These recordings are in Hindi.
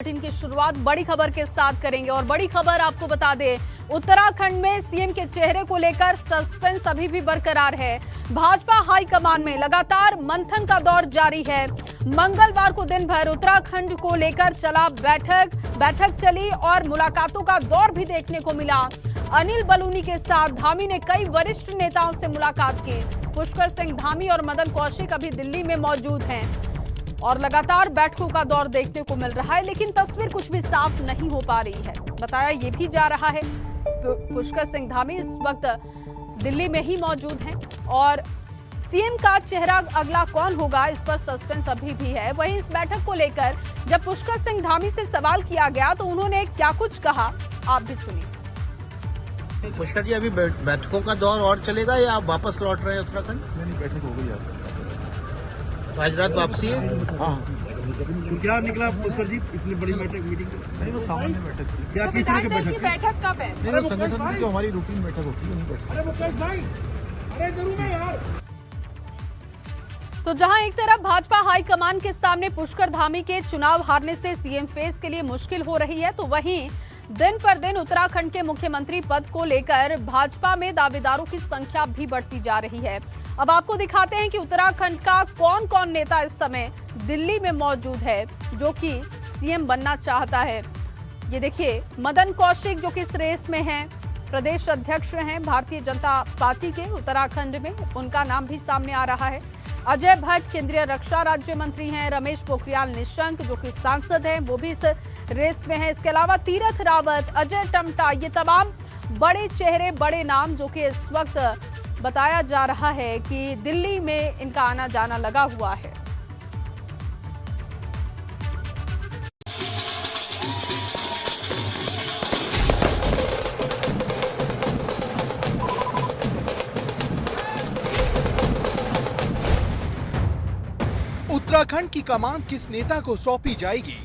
बुलेटिन की शुरुआत बड़ी खबर के साथ करेंगे और बड़ी खबर आपको बता दें, उत्तराखंड में सीएम के चेहरे को लेकर सस्पेंस अभी भी बरकरार है। भाजपा हाईकमान में लगातार मंथन का दौर जारी है। मंगलवार को दिन भर उत्तराखंड को लेकर चला बैठक चली और मुलाकातों का दौर भी देखने को मिला। अनिल बलूनी के साथ धामी ने कई वरिष्ठ नेताओं से मुलाकात की। पुष्कर सिंह धामी और मदन कौशिक अभी दिल्ली में मौजूद हैं और लगातार बैठकों का दौर देखने को मिल रहा है, लेकिन तस्वीर कुछ भी साफ नहीं हो पा रही है। बताया ये भी जा रहा है पुष्कर सिंह धामी इस वक्त दिल्ली में ही मौजूद हैं और सीएम का चेहरा अगला कौन होगा, इस पर सस्पेंस अभी भी है। वहीं इस बैठक को लेकर जब पुष्कर सिंह धामी से सवाल किया गया तो उन्होंने क्या कुछ कहा, आप भी सुनिए। पुष्कर जी, अभी बैठकों का दौर और चलेगा या आप वापस लौट रहे हैं उत्तराखंड? नहीं, बैठक हो गई है। आज रात वापसी है? हाँ। तो क्या निकला पुष्कर जी, इतनी बड़ी मीटिंग? नहीं, वो सामान्य बैठक थी। क्या किस तरह की बैठक कब है? नहीं, वो संगठन की जो हमारी रूटीन बैठक होती है वही बैठक। अरे मुकेश भाई, अरे जरूर है यार। तो जहां एक तरफ भाजपा हाईकमान के सामने पुष्कर धामी के चुनाव हारने से सीएम फेस के लिए मुश्किल हो रही है, तो वहीं दिन पर दिन उत्तराखंड के मुख्यमंत्री पद को लेकर भाजपा में दावेदारों की संख्या भी बढ़ती जा रही है। अब आपको दिखाते हैं कि उत्तराखंड का कौन कौन नेता इस समय दिल्ली में मौजूद है जो कि सीएम बनना चाहता है। ये देखिए, मदन कौशिक जो कि इस रेस में हैं, प्रदेश अध्यक्ष हैं भारतीय जनता पार्टी के उत्तराखंड में, उनका नाम भी सामने आ रहा है। अजय भट्ट केंद्रीय रक्षा राज्य मंत्री हैं। रमेश पोखरियाल निशंक जो कि सांसद हैं, वो भी इस रेस में है। इसके अलावा तीरथ रावत, अजय टम्टा, ये तमाम बड़े चेहरे, बड़े नाम जो कि इस वक्त बताया जा रहा है कि दिल्ली में इनका आना जाना लगा हुआ है। उत्तराखंड की कमान किस नेता को सौंपी जाएगी?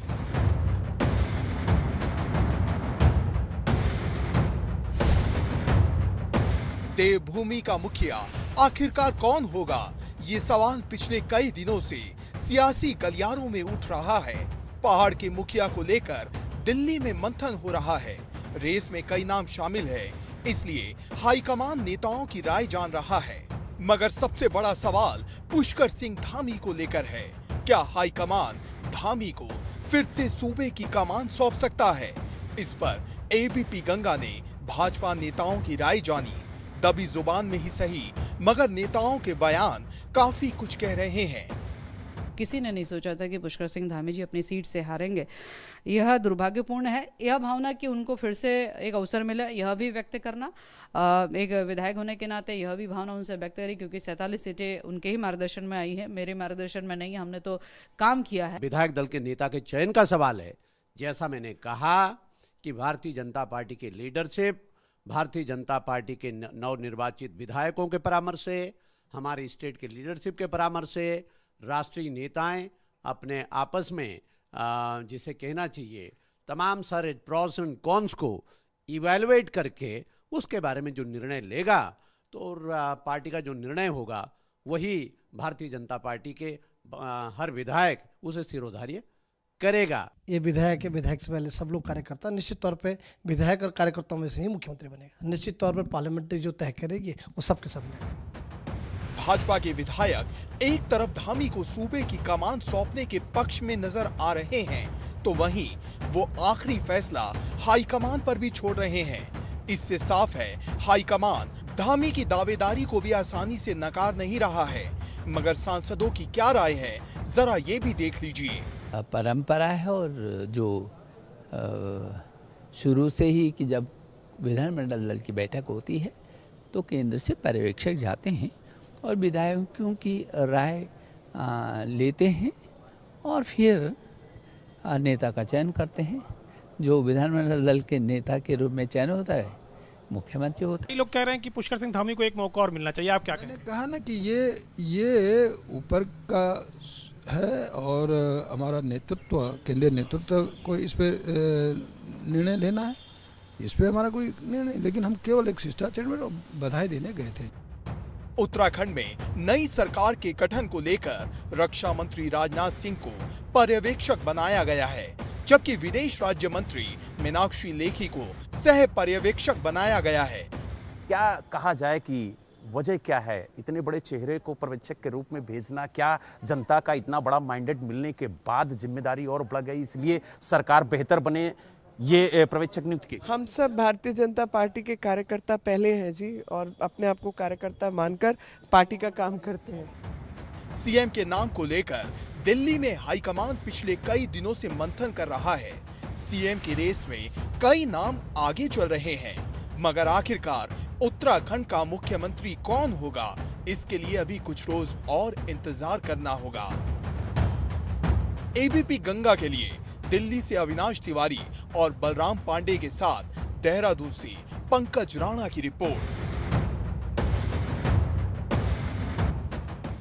देवभूमि का मुखिया आखिरकार कौन होगा, ये सवाल पिछले कई दिनों से सियासी गलियारों में उठ रहा है। पहाड़ के मुखिया को लेकर दिल्ली में मंथन हो रहा है। रेस में कई नाम शामिल है, इसलिए हाईकमान नेताओं की राय जान रहा है। मगर सबसे बड़ा सवाल पुष्कर सिंह धामी को लेकर है। क्या हाईकमान धामी को फिर से सूबे की कमान सौंप सकता है? इस पर एबीपी गंगा ने भाजपा नेताओं की राय जानी। दबी जुबान में ही सही, मगर नेताओं के बयान काफी कुछ कह रहे हैं। किसी ने नहीं सोचा था कि पुष्कर सिंह धामी जी अपनी सीट से हारेंगे। यह दुर्भाग्यपूर्ण है। यह भावना कि उनको फिर से एक अवसर मिला, यह भी व्यक्त करना, एक विधायक होने के नाते यह भी भावना उनसे व्यक्त करी, क्योंकि 47 सीटें उनके ही मार्गदर्शन में आई है, मेरे मार्गदर्शन में नहीं। हमने तो काम किया है। विधायक दल के नेता के चयन का सवाल है। जैसा मैंने कहा कि भारतीय जनता पार्टी की लीडरशिप, भारतीय जनता पार्टी के नवनिर्वाचित विधायकों के परामर्श से, हमारी स्टेट के लीडरशिप के परामर्श से, राष्ट्रीय नेताएं अपने आपस में जिसे कहना चाहिए तमाम सारे प्रॉस एंड कॉन्स को इवैल्यूएट करके उसके बारे में जो निर्णय लेगा, तो पार्टी का जो निर्णय होगा वही भारतीय जनता पार्टी के हर विधायक उसे सिरोधार्य करेगा। ये विधायक है, विधायक से पहले सब लोग कार्यकर्ता, निश्चित तौर पे विधायक और कार्यकर्ताओं में से ही मुख्यमंत्री बनेगा। निश्चित तौर पे पार्लियामेंट्री जो तय करेगी वो सबके सामने है। भाजपा के विधायक एक तरफ धामी को सूबे की कमान सौंपने के पक्ष में नजर आ रहे हैं, तो वहीं वो आखिरी फैसला हाईकमान पर भी छोड़ रहे हैं। इससे साफ है, हाईकमान धामी की दावेदारी को भी आसानी से नकार नहीं रहा है। मगर सांसदों की क्या राय है, जरा ये भी देख लीजिए। परंपरा है और जो शुरू से ही कि जब विधानमंडल दल की बैठक होती है तो केंद्र से पर्यवेक्षक जाते हैं और विधायकों की राय लेते हैं और फिर नेता का चयन करते हैं। जो विधानमंडल दल के नेता के रूप में चयन होता है, मुख्यमंत्री होता है। लोग कह रहे हैं कि पुष्कर सिंह धामी को एक मौका और मिलना चाहिए, आप क्या कहें? मैंने कहा ना कि ये ऊपर का है और हमारा नेतृत्व, केंद्रीय नेतृत्व को इस पे निर्णय लेना है। इस पे हमारा कोई निर्णय, लेकिन हम केवल एक शिष्टाचार में बधाई देने गए थे। उत्तराखंड में नई सरकार के गठन को लेकर रक्षा मंत्री राजनाथ सिंह को पर्यवेक्षक बनाया गया है। जबकि विदेश राज्य मंत्री मीनाक्षी लेखी को सह पर्यवेक्षक बनाया गया है। क्या कहा जाए कि वजह क्या है इतने बड़े चेहरे को पर्यवेक्षक के रूप में भेजना? क्या जनता का इतना बड़ा माइंडेड मिलने के बाद जिम्मेदारी और बढ़ गई, इसलिए सरकार बेहतर बने ये पर्यवेक्षक नियुक्त की? हम सब भारतीय जनता पार्टी के कार्यकर्ता पहले हैं जी, और अपने आप को कार्यकर्ता मानकर पार्टी का काम करते हैं। सीएम के नाम को लेकर दिल्ली में हाईकमान पिछले कई दिनों से मंथन कर रहा है। सीएम की रेस में कई नाम आगे चल रहे हैं, मगर आखिरकार उत्तराखंड का मुख्यमंत्री कौन होगा, इसके लिए अभी कुछ रोज और इंतजार करना होगा। एबीपी गंगा के लिए दिल्ली से अविनाश तिवारी और बलराम पांडे के साथ देहरादून से पंकज राणा की रिपोर्ट।